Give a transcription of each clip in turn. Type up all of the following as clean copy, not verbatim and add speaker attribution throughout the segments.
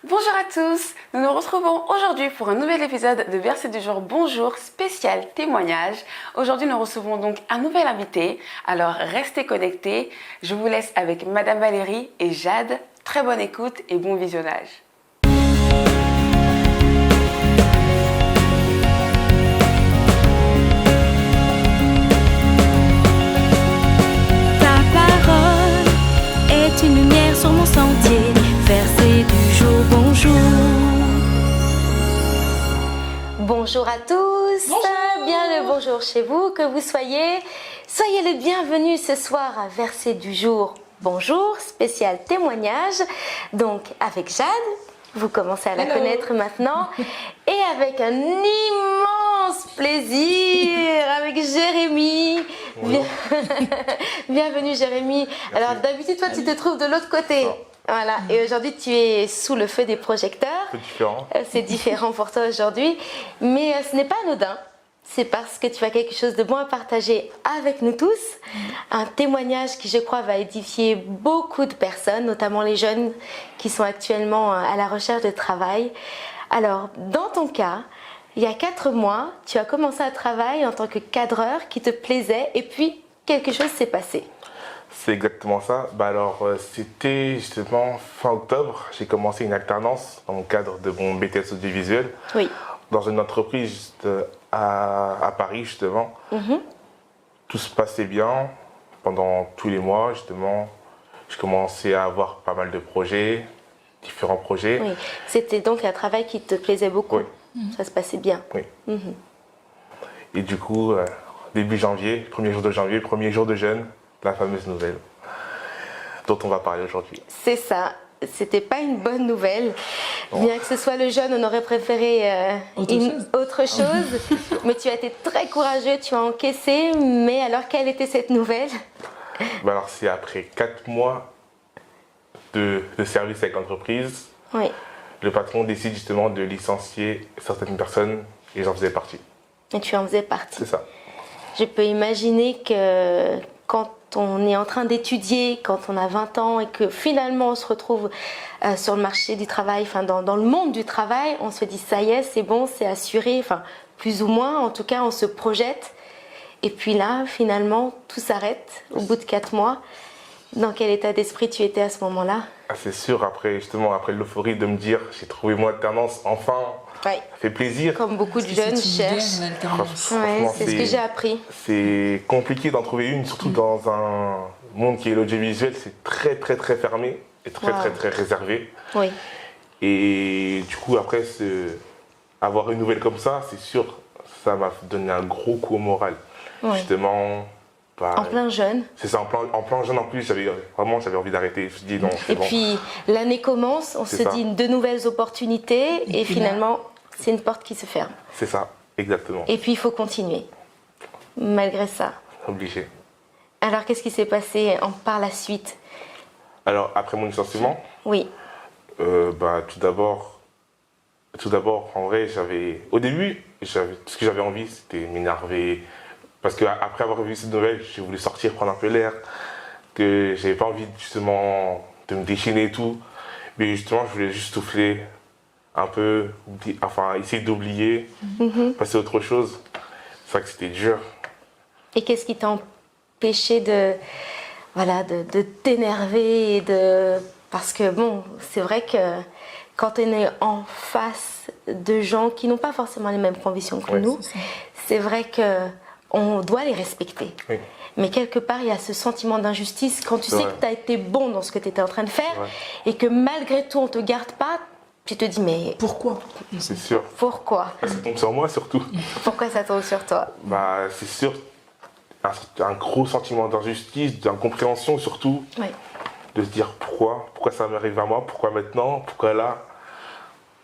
Speaker 1: Bonjour à tous, nous nous retrouvons aujourd'hui pour un nouvel épisode de Verset du jour Bonjour spécial témoignage. Aujourd'hui nous recevons donc un nouvel invité, alors restez connectés. Je vous laisse avec Madame Valérie et Jade. Très bonne écoute et bon visionnage.
Speaker 2: Ta parole est une lumière sur mon sentier. Verset du jour, bonjour.
Speaker 3: Bonjour à tous,
Speaker 1: Bonjour.
Speaker 3: bien le bonjour chez vous, que vous soyez. Soyez les bienvenus ce soir à Verset du jour, bonjour, spécial témoignage. Donc avec Jade, vous commencez à la connaître maintenant, et avec un immense plaisir avec Jérémy. Bienvenue Jérémy. Alors d'habitude toi tu te trouves de l'autre côté. Voilà, et aujourd'hui tu es sous le feu des projecteurs.
Speaker 4: C'est différent.
Speaker 3: C'est différent pour toi aujourd'hui, mais ce n'est pas anodin. C'est parce que tu as quelque chose de bon à partager avec nous tous. Un témoignage qui, je crois, va édifier beaucoup de personnes, notamment les jeunes qui sont actuellement à la recherche de travail. Alors, dans ton cas, il y a 4 mois, tu as commencé un travail en tant que cadreur qui te plaisait et puis quelque chose s'est passé.
Speaker 4: C'est exactement ça. C'était justement fin octobre. J'ai commencé une alternance dans le cadre de mon BTS audiovisuel
Speaker 3: Oui.
Speaker 4: dans une entreprise juste à Paris, justement. Tout se passait bien pendant tous les mois, justement. Je commençais à avoir pas mal de projets, différents projets.
Speaker 3: Oui. C'était donc un travail qui te plaisait beaucoup.
Speaker 4: Oui.
Speaker 3: Ça se passait bien.
Speaker 4: Oui. Et du coup, début janvier, premier jour de janvier, premier jour de jeûne, la fameuse nouvelle dont on va parler aujourd'hui.
Speaker 3: C'est ça. C'était pas une bonne nouvelle. Bien que ce soit le jeune, on aurait préféré autre chose. Mais tu as été très courageux, tu as encaissé. Mais alors, quelle était cette nouvelle?
Speaker 4: Alors, c'est après 4 mois de service avec l'entreprise,
Speaker 3: Oui.
Speaker 4: le patron décide justement de licencier certaines personnes et j'en faisais partie.
Speaker 3: Et tu en faisais partie.
Speaker 4: C'est ça.
Speaker 3: Je peux imaginer que quand on est en train d'étudier, quand on a 20 ans et que finalement on se retrouve sur le marché du travail, enfin dans le monde du travail, on se dit ça y est, c'est bon, c'est assuré, enfin plus ou moins, en tout cas on se projette. Et puis là, finalement, tout s'arrête au bout de 4 mois. Dans quel état d'esprit tu étais à ce moment-là?
Speaker 4: C'est sûr, après l'euphorie de me dire j'ai trouvé mon alternance, enfin,
Speaker 3: Ouais.
Speaker 4: ça fait plaisir.
Speaker 3: Comme beaucoup de jeunes cherchent. Ouais,
Speaker 4: Franchement,
Speaker 3: c'est ce que j'ai appris.
Speaker 4: C'est compliqué d'en trouver une, surtout dans un monde qui est l'audiovisuel, c'est très fermé et très réservé.
Speaker 3: Oui.
Speaker 4: Et du coup, après, avoir une nouvelle comme ça, c'est sûr, ça m'a donné un gros coup au moral.
Speaker 3: Oui.
Speaker 4: Justement,
Speaker 3: En plein jeune.
Speaker 4: c'est ça, en plein jeune en plus, j'avais envie d'arrêter. Je me suis dit non, c'est
Speaker 3: Et
Speaker 4: bon.
Speaker 3: puis l'année commence, on
Speaker 4: C'est
Speaker 3: se
Speaker 4: ça.
Speaker 3: dit de nouvelles opportunités et finalement c'est une porte qui se ferme.
Speaker 4: C'est ça, exactement.
Speaker 3: Et puis il faut continuer, malgré ça.
Speaker 4: Obligé.
Speaker 3: Alors qu'est-ce qui s'est passé par la suite?
Speaker 4: Alors, après mon licenciement,
Speaker 3: Oui,
Speaker 4: tout d'abord, en vrai, au début, tout ce que j'avais envie, c'était m'énerver. Parce qu'après avoir vu cette nouvelle, j'ai voulu sortir, prendre un peu l'air, que j'avais pas envie justement de me déchaîner et tout. Mais justement, je voulais juste souffler un peu, essayer d'oublier, passer à autre chose. C'est vrai que c'était dur.
Speaker 3: et qu'est-ce qui t'a empêché de t'énerver parce que bon, c'est vrai que quand on est en face de gens qui n'ont pas forcément les mêmes convictions que
Speaker 4: Ouais,
Speaker 3: nous, c'est vrai que on doit les respecter.
Speaker 4: Oui.
Speaker 3: Mais quelque part, il y a ce sentiment d'injustice quand tu sais que tu as été bon dans ce que tu étais en train de faire et que malgré tout, on ne te garde pas. Tu te dis, mais
Speaker 5: Pourquoi?
Speaker 4: C'est sûr.
Speaker 3: pourquoi?
Speaker 4: Ça tombe sur moi surtout.
Speaker 3: Pourquoi ça tombe sur toi?
Speaker 4: C'est sûr, un gros sentiment d'injustice, d'incompréhension surtout.
Speaker 3: Oui.
Speaker 4: De se dire pourquoi ça m'arrive à moi, pourquoi maintenant, pourquoi là.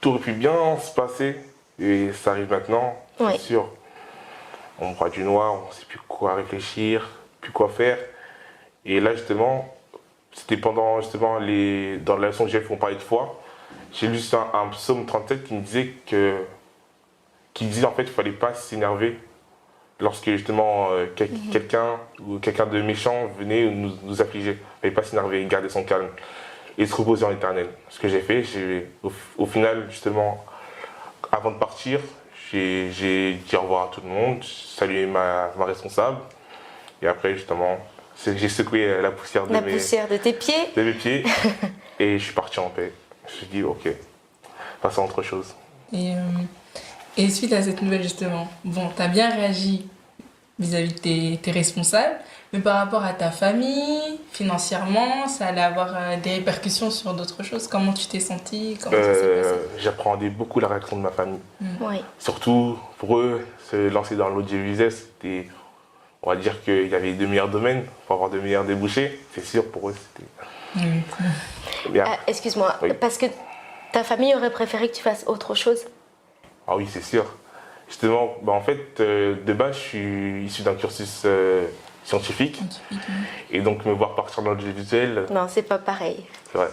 Speaker 4: Tout aurait pu bien se passer et ça arrive maintenant,
Speaker 3: Oui.
Speaker 4: c'est sûr. On voit du noir, on ne sait plus quoi réfléchir, plus quoi faire. Et là justement, c'était pendant justement dans la leçon que j'ai fait, on parlait de foi. J'ai lu un psaume 37 qui me disait en fait qu'il ne fallait pas s'énerver lorsque justement quelqu'un ou quelqu'un de méchant venait nous affliger. Il ne fallait pas s'énerver, garder son calme. et se reposer en éternel. Ce que j'ai fait, au final, justement, avant de partir, j'ai dit au revoir à tout le monde, salué ma responsable. Et après, justement, j'ai secoué la poussière
Speaker 3: poussière de tes pieds.
Speaker 4: de mes pieds et je suis parti en paix. Je me suis dit, ok, passons à autre chose.
Speaker 5: Et suite à cette nouvelle, justement, bon, tu as bien réagi vis-à-vis de tes responsables, mais par rapport à ta famille, financièrement, ça allait avoir des répercussions sur d'autres choses. Comment tu t'es sentie? Comment ça s'est passé?
Speaker 4: J'appréhendais beaucoup la réaction de ma famille.
Speaker 3: Oui.
Speaker 4: Surtout, pour eux, se lancer dans l'audiovisuel, c'était, on va dire qu'il y avait de meilleurs domaines pour avoir de meilleurs débouchés. C'est sûr, pour eux, c'était... Bien.
Speaker 3: Excuse-moi,
Speaker 4: Oui.
Speaker 3: parce que ta famille aurait préféré que tu fasses autre chose?
Speaker 4: Ah oui, c'est sûr. Justement, en fait, de base, je suis issu d'un cursus scientifique. Et donc, me voir partir dans l'audiovisuel,
Speaker 3: Non, c'est pas pareil.
Speaker 4: c'est vrai.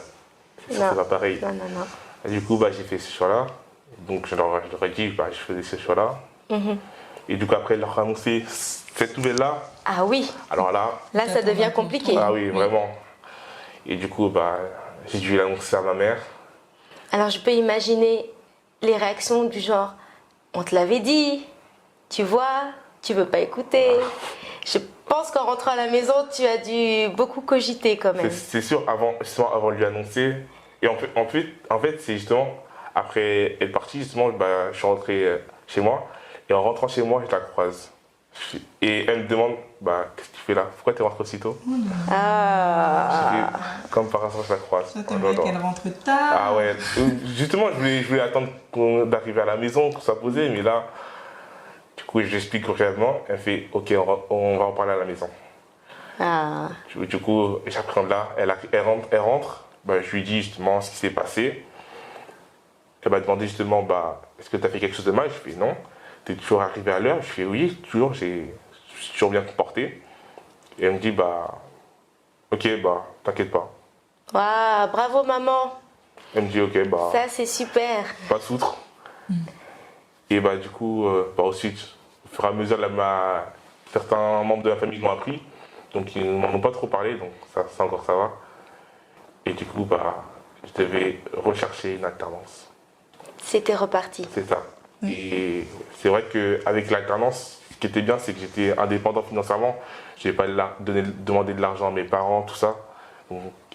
Speaker 4: C'est
Speaker 3: Non.
Speaker 4: pas pareil.
Speaker 3: Non, non, non.
Speaker 4: Et du coup, j'ai fait ce choix-là. Donc, je leur ai dit, je faisais ce choix-là. Et du coup, après, leur ai annoncé cette nouvelle-là.
Speaker 3: Ah oui,
Speaker 4: Alors là,
Speaker 3: là ça devient compliqué.
Speaker 4: ah oui, vraiment. Et du coup, j'ai dû l'annoncer à ma mère.
Speaker 3: Alors je peux imaginer les réactions du genre on te l'avait dit, tu vois, tu veux pas écouter. Je pense qu'en rentrant à la maison, tu as dû beaucoup cogiter quand même.
Speaker 4: C'est sûr, justement, avant de lui annoncer. Et en fait c'est justement, après être partie, justement, je suis rentré chez moi. Et en rentrant chez moi, je la croise. Et elle me demande, qu'est-ce que tu fais là? Pourquoi tu es rentré aussitôt?
Speaker 3: Ah,
Speaker 4: J'ai fait, comme par hasard, je la croise.
Speaker 5: Toi, t'aimerais qu'elle rentre tard.
Speaker 4: Ah ouais, justement, je voulais attendre d'arriver à la maison, qu'on soit posé, mais là, du coup, je l'explique brièvement. Elle fait, ok, on va en parler à la maison.
Speaker 3: ah.
Speaker 4: Du coup, j'appréhende là, elle rentre, je lui dis justement ce qui s'est passé. Elle m'a demandé justement, est-ce que tu as fait quelque chose de mal? Je fais non. Tu es toujours arrivé à l'heure? Je fais oui, toujours, je suis toujours bien comporté. Et elle me dit, ok, t'inquiète pas.
Speaker 3: Waouh, bravo maman,
Speaker 4: Elle me dit, ok,
Speaker 3: ça c'est super.
Speaker 4: pas de soutre. Et du coup, ensuite, au fur et à mesure, certains membres de la famille m'ont appris. Donc ils ne m'en ont pas trop parlé, donc ça encore ça va. Et du coup, je devais rechercher une alternance.
Speaker 3: C'était reparti.
Speaker 4: C'est ça. Et c'est vrai qu'avec l'alternance, ce qui était bien, c'est que j'étais indépendant financièrement. Je n'avais pas demander de l'argent à mes parents, tout ça.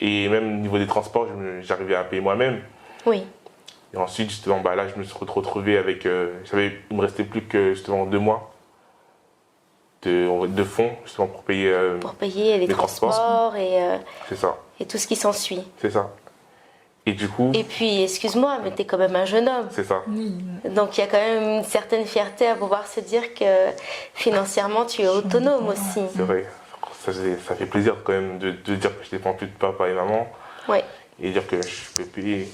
Speaker 4: Et même au niveau des transports, j'arrivais à payer moi-même.
Speaker 3: Oui.
Speaker 4: Et ensuite, justement, là, je me suis retrouvé avec... il me restait plus que, justement, 2 mois de fonds, justement, pour payer...
Speaker 3: Pour payer les
Speaker 4: transports.
Speaker 3: transports
Speaker 4: C'est ça,
Speaker 3: et tout ce qui s'ensuit.
Speaker 4: c'est ça. Et du coup,
Speaker 3: Et puis, excuse-moi, mais t'es quand même un jeune homme.
Speaker 4: c'est ça.
Speaker 3: Donc il y a quand même une certaine fierté à pouvoir se dire que financièrement tu es autonome aussi.
Speaker 4: C'est vrai. Ça fait plaisir quand même de dire que je dépends plus de papa et maman.
Speaker 3: Oui.
Speaker 4: Et dire que je peux payer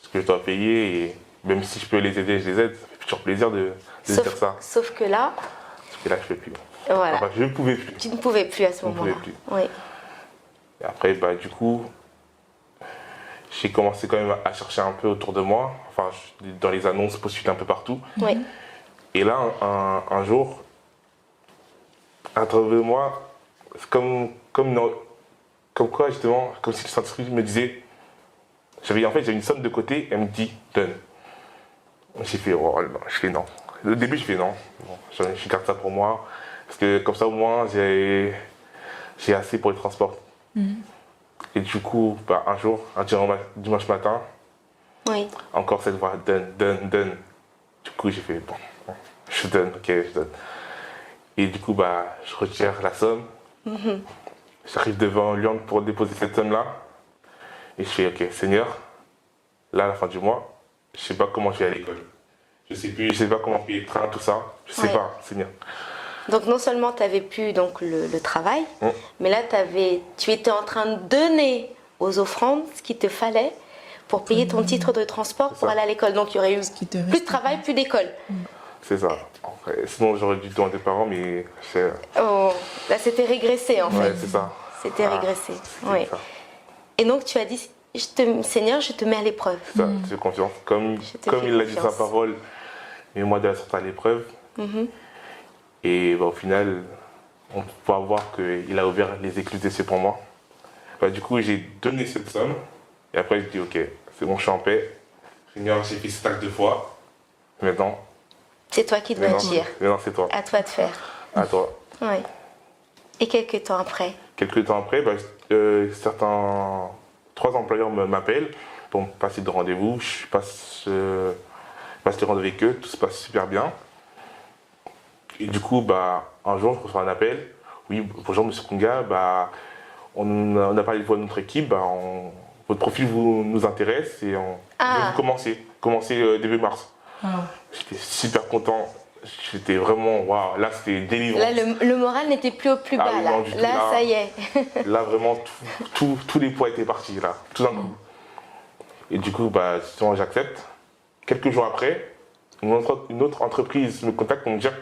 Speaker 4: ce que je dois payer. Et même si je peux les aider, je les aide. Ça fait toujours plaisir de dire ça.
Speaker 3: Sauf que là,
Speaker 4: Parce que là, je ne peux plus.
Speaker 3: voilà,
Speaker 4: Enfin, je ne pouvais plus.
Speaker 3: tu ne pouvais plus à ce
Speaker 4: Je ne
Speaker 3: moment-là.
Speaker 4: pouvais plus.
Speaker 3: Oui.
Speaker 4: Et après, du coup, j'ai commencé quand même à chercher un peu autour de moi. Enfin, dans les annonces, postuler un peu partout.
Speaker 3: Oui.
Speaker 4: Et là, un jour, à travers moi, c'est comme quoi, justement, comme si le Saint-Esprit me disait, j'avais une somme de côté, elle me dit, donne. J'ai fait, oh non, je fais non. Au début, je fais non. Je garde ça pour moi, parce que comme ça, au moins, j'ai assez pour les transports. Et du coup, un jour, dimanche matin,
Speaker 3: Oui.
Speaker 4: encore cette voix, donne, donne, donne. Du coup, j'ai fait, bon, je donne, ok, je donne. Et du coup, je retire la somme. J'arrive devant Lyon pour déposer cette somme-là. Et je fais, ok, Seigneur, là, à la fin du mois, je sais pas comment je vais à l'école. Je sais pas comment payer le train, tout ça. Je sais
Speaker 3: Ouais.
Speaker 4: pas, Seigneur.
Speaker 3: Donc non seulement tu avais pu donc, le travail, mais là tu étais en train de donner aux offrandes ce qu'il te fallait pour payer ton titre de transport pour
Speaker 4: ça.
Speaker 3: aller à l'école. Donc il y aurait eu
Speaker 5: qui te
Speaker 3: plus de
Speaker 5: reste.
Speaker 3: travail, plus d'école.
Speaker 4: C'est ça. Après, sinon, j'aurais dû demander des parents, mais c'est...
Speaker 3: Oh, là c'était régressé en fait.
Speaker 4: Ouais, c'est ça.
Speaker 3: C'était régressé.
Speaker 4: c'était
Speaker 3: Oui.
Speaker 4: ça.
Speaker 3: Et donc tu as dit, Seigneur, je te mets à l'épreuve.
Speaker 4: C'est ça, je fais confiance. Comme
Speaker 3: te fais
Speaker 4: il l'a dit sa
Speaker 3: confiance.
Speaker 4: parole, mais moi de la sorte à l'épreuve. Et au final, on peut voir qu'il a ouvert les écluses des cieux pour moi. Du coup, j'ai donné cette somme. Et après, je dis, ok, c'est bon, je suis en paix. Seigneur, j'ai fait cet acte 2 fois. Maintenant,
Speaker 3: C'est toi qui dois dire.
Speaker 4: maintenant c'est toi.
Speaker 3: À toi de faire.
Speaker 4: À toi.
Speaker 3: Oui. Et quelques temps après.
Speaker 4: Quelques temps après, certains 3 employeurs m'appellent pour me passer de rendez-vous. Je passe le rendez-vous avec eux, tout se passe super bien. Et du coup, un jour, je reçois un appel. Oui, bonjour Monsieur Kunga, on a parlé de notre équipe, votre profil nous intéresse et on veut vous commencer début mars.
Speaker 5: Wow.
Speaker 4: J'étais super content. J'étais vraiment, waouh, là c'était délivrant.
Speaker 3: Là, le moral n'était plus au plus bas.
Speaker 4: oui,
Speaker 3: là,
Speaker 4: non, du tout,
Speaker 3: là, ça y est.
Speaker 4: Là, vraiment, tous les poids étaient partis, là, tout d'un coup. Et du coup, justement, j'accepte. Quelques jours après, une autre entreprise me contacte pour me dire,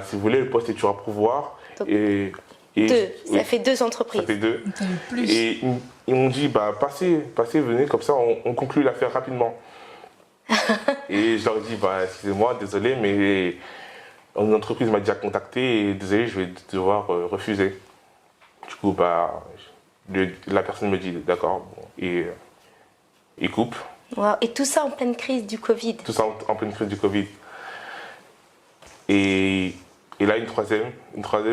Speaker 4: si vous voulez, le poste est toujours à pourvoir.
Speaker 3: Donc,
Speaker 4: Et
Speaker 3: Ça fait 2 entreprises.
Speaker 4: Ça fait 2.
Speaker 5: T'as eu plus.
Speaker 4: Et ils m'ont dit, passez, venez, comme ça, on conclut l'affaire rapidement. Et je leur ai dit, excusez-moi, désolé, mais une entreprise m'a déjà contacté et désolé, je vais devoir refuser. Du coup, la personne me dit, d'accord, bon, et il coupe.
Speaker 3: Wow. Et tout ça en pleine crise du Covid.
Speaker 4: Tout ça en pleine crise du Covid. Et là, une troisième,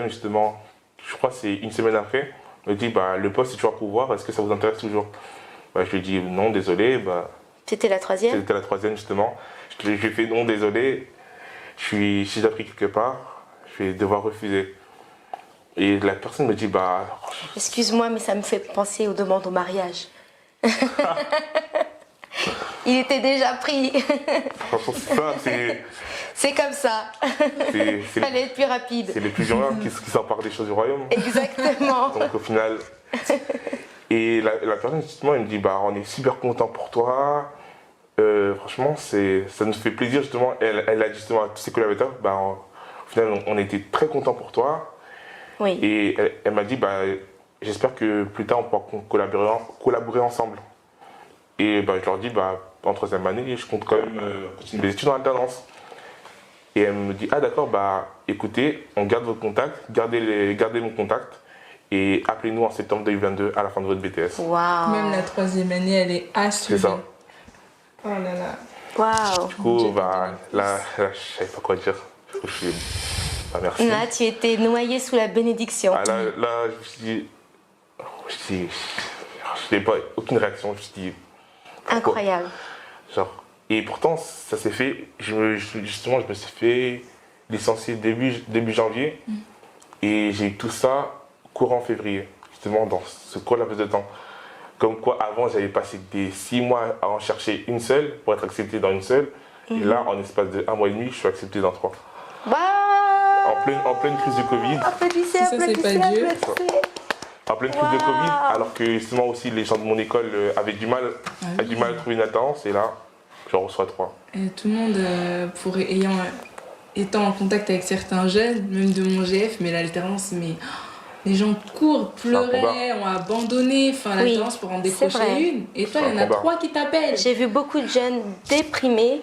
Speaker 4: justement, je crois que c'est une semaine après, me dit, le poste est toujours à pourvoir, est-ce que ça vous intéresse toujours? Je lui ai dit, non, désolé.
Speaker 3: C'était la 3e?
Speaker 4: C'était la 3e, justement. Je lui ai fait, non, désolé, si j'ai pris quelque part, je vais devoir refuser. Et la personne me dit,
Speaker 3: Excuse-moi, mais ça me fait penser aux demandes au mariage. Il était déjà pris.
Speaker 4: franchement,
Speaker 3: C'est comme ça. Fallait être plus rapide.
Speaker 4: c'est les plus jeunes qui s'emparent des choses du royaume.
Speaker 3: Exactement.
Speaker 4: Donc au final... Et la personne, justement, elle me dit, on est super content pour toi. Franchement, ça nous fait plaisir, justement. Elle a dit justement à tous ses collaborateurs, au final, on était très content pour toi.
Speaker 3: Oui.
Speaker 4: Et elle m'a dit, j'espère que plus tard, on pourra collaborer ensemble. Et je leur dis, en 3e année, je compte quand même continuer mes études en alternance. Et elle me dit, ah d'accord, écoutez, on garde votre contact, gardez mon contact. Et appelez-nous en septembre 2022 à la fin de votre BTS.
Speaker 3: Waouh.
Speaker 5: Même la 3e année, elle est assurée.
Speaker 4: C'est ça.
Speaker 5: Oh là là.
Speaker 3: Waouh.
Speaker 4: Du coup, là, je savais pas quoi dire. Je suis... merci.
Speaker 3: Là, tu étais noyé sous la bénédiction.
Speaker 4: Là, je me suis dit... Je n'ai pas aucune réaction. Je me suis dit... pourquoi?
Speaker 3: Incroyable.
Speaker 4: Et pourtant, ça s'est fait... Justement, je me suis fait licencier début janvier. Et j'ai eu tout ça courant février. Justement, dans ce court laps de temps. Comme quoi, avant, j'avais passé des 6 mois à en chercher une seule pour être accepté dans une seule. Et là, en espace de 1 mois et demi, je suis accepté dans 3.
Speaker 3: Waouh.
Speaker 4: En pleine crise du Covid.
Speaker 3: Applaudissez,
Speaker 5: Ça, c'est pas Dieu.
Speaker 4: En pleine crise de Covid, alors que justement aussi les gens de mon école avaient du mal à trouver une alternance. Et là, j'en reçois 3.
Speaker 5: Et tout le monde, étant en contact avec certains jeunes, même de mon GF, mais l'alternance, les gens courent, pleuraient, ont abandonné l'alternance pour en décrocher une. Et toi, il y en a 3 qui t'appellent.
Speaker 3: J'ai vu beaucoup de jeunes déprimés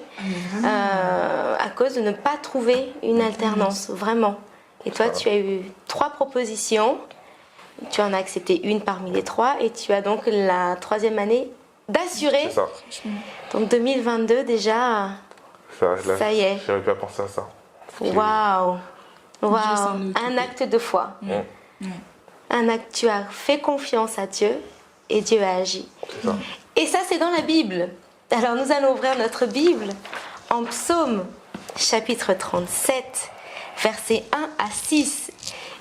Speaker 3: à cause de ne pas trouver une alternance, vraiment. Et toi, tu as eu 3 propositions. Tu en as accepté une parmi les 3 et tu as donc la 3e année d'assurer.
Speaker 4: C'est ça.
Speaker 3: Donc 2022 déjà, ça y est.
Speaker 4: J'aurais pas pensé à ça.
Speaker 3: Waouh.
Speaker 5: Dieu s'en
Speaker 3: Waouh.
Speaker 5: occupe.
Speaker 3: Un acte de foi.
Speaker 4: Ouais.
Speaker 3: Un acte, tu as fait confiance à Dieu et Dieu a agi.
Speaker 4: C'est ça.
Speaker 3: Et ça, c'est dans la Bible. Alors nous allons ouvrir notre Bible en Psaume chapitre 37, versets 1 à 6.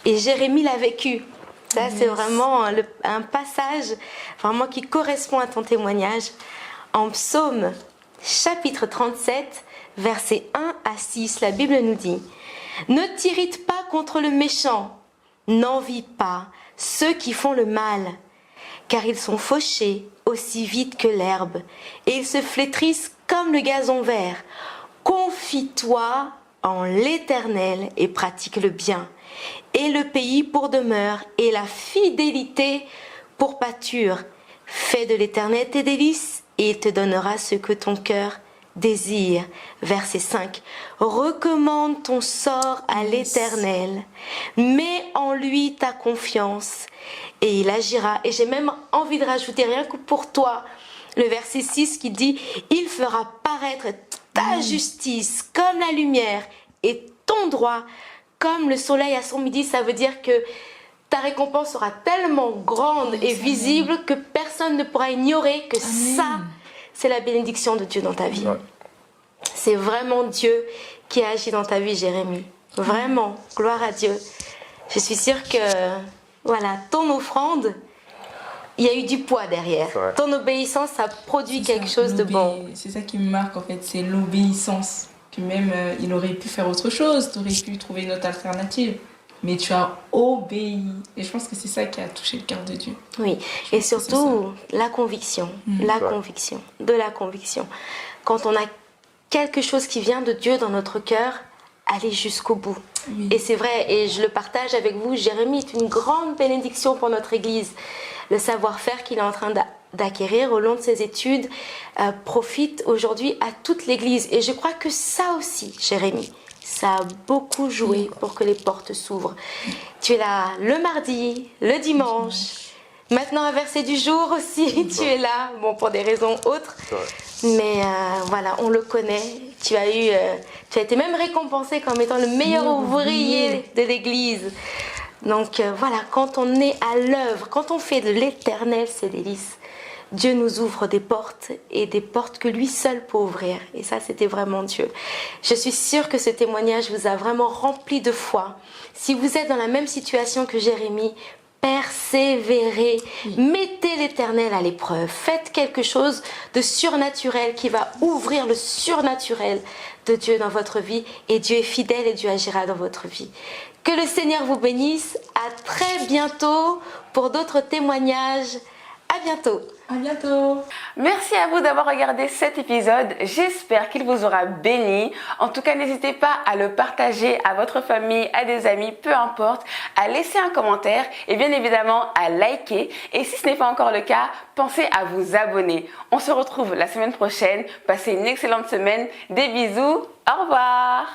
Speaker 3: Et Jérémie l'a vécu. Ça, c'est vraiment un passage vraiment qui correspond à ton témoignage. En Psaume chapitre 37, versets 1 à 6, la Bible nous dit « Ne t'irrite pas contre le méchant, n'envie pas ceux qui font le mal, car ils sont fauchés aussi vite que l'herbe, et ils se flétrissent comme le gazon vert. Confie-toi en l'Éternel et pratique le bien, et le pays pour demeure, et la fidélité pour pâture. Fais de l'Éternel tes délices, et il te donnera ce que ton cœur désire. Verset 5. Recommande ton sort à l'Éternel. Mets en lui ta confiance et il agira. Et j'ai même envie de rajouter rien que pour toi le verset 6 qui dit « Il fera paraître ta justice comme la lumière et ton droit comme le soleil à son midi. » Ça veut dire que ta récompense sera tellement grande et visible que personne ne pourra ignorer que ça, c'est la bénédiction de Dieu dans ta vie.
Speaker 4: Ouais.
Speaker 3: C'est vraiment Dieu qui a agi dans ta vie, Jérémie. Vraiment, gloire à Dieu. Je suis sûre que, voilà, ton offrande, il y a eu du poids derrière. Ton obéissance, ça produit quelque chose de bon.
Speaker 5: C'est ça qui me marque en fait, c'est l'obéissance. Que même il aurait pu faire autre chose, tu aurais pu trouver une autre alternative. Mais tu as obéi. Et je pense que c'est ça qui a touché le cœur de Dieu.
Speaker 3: Oui, et surtout la conviction. La conviction, de la conviction. Quand on a quelque chose qui vient de Dieu dans notre cœur, aller jusqu'au bout.
Speaker 5: Oui.
Speaker 3: Et c'est vrai, et je le partage avec vous, Jérémie est une grande bénédiction pour notre Église. Le savoir-faire qu'il est en train d'acquérir au long de ses études profite aujourd'hui à toute l'Église. Et je crois que ça aussi, Jérémie, ça a beaucoup joué pour que les portes s'ouvrent. Tu es là le mardi, le dimanche. Maintenant, un verset du jour aussi, tu es là, bon, pour des raisons autres. Mais voilà, on le connaît. Tu as été même récompensé comme étant le meilleur ouvrier de l'Église. Donc voilà, quand on est à l'œuvre, quand on fait de l'Éternel ses délices, Dieu nous ouvre des portes et des portes que lui seul peut ouvrir. Et ça, c'était vraiment Dieu. Je suis sûre que ce témoignage vous a vraiment rempli de foi. Si vous êtes dans la même situation que Jérémie, persévérez, mettez l'Éternel à l'épreuve, faites quelque chose de surnaturel qui va ouvrir le surnaturel de Dieu dans votre vie et Dieu est fidèle et Dieu agira dans votre vie. Que le Seigneur vous bénisse, à très bientôt pour d'autres témoignages. À bientôt.
Speaker 5: À bientôt.
Speaker 1: Merci à vous d'avoir regardé cet épisode. J'espère qu'il vous aura béni. En tout cas, n'hésitez pas à le partager à votre famille, à des amis, peu importe, à laisser un commentaire et bien évidemment à liker. Et si ce n'est pas encore le cas, pensez à vous abonner. On se retrouve la semaine prochaine. Passez une excellente semaine. Des bisous. Au revoir.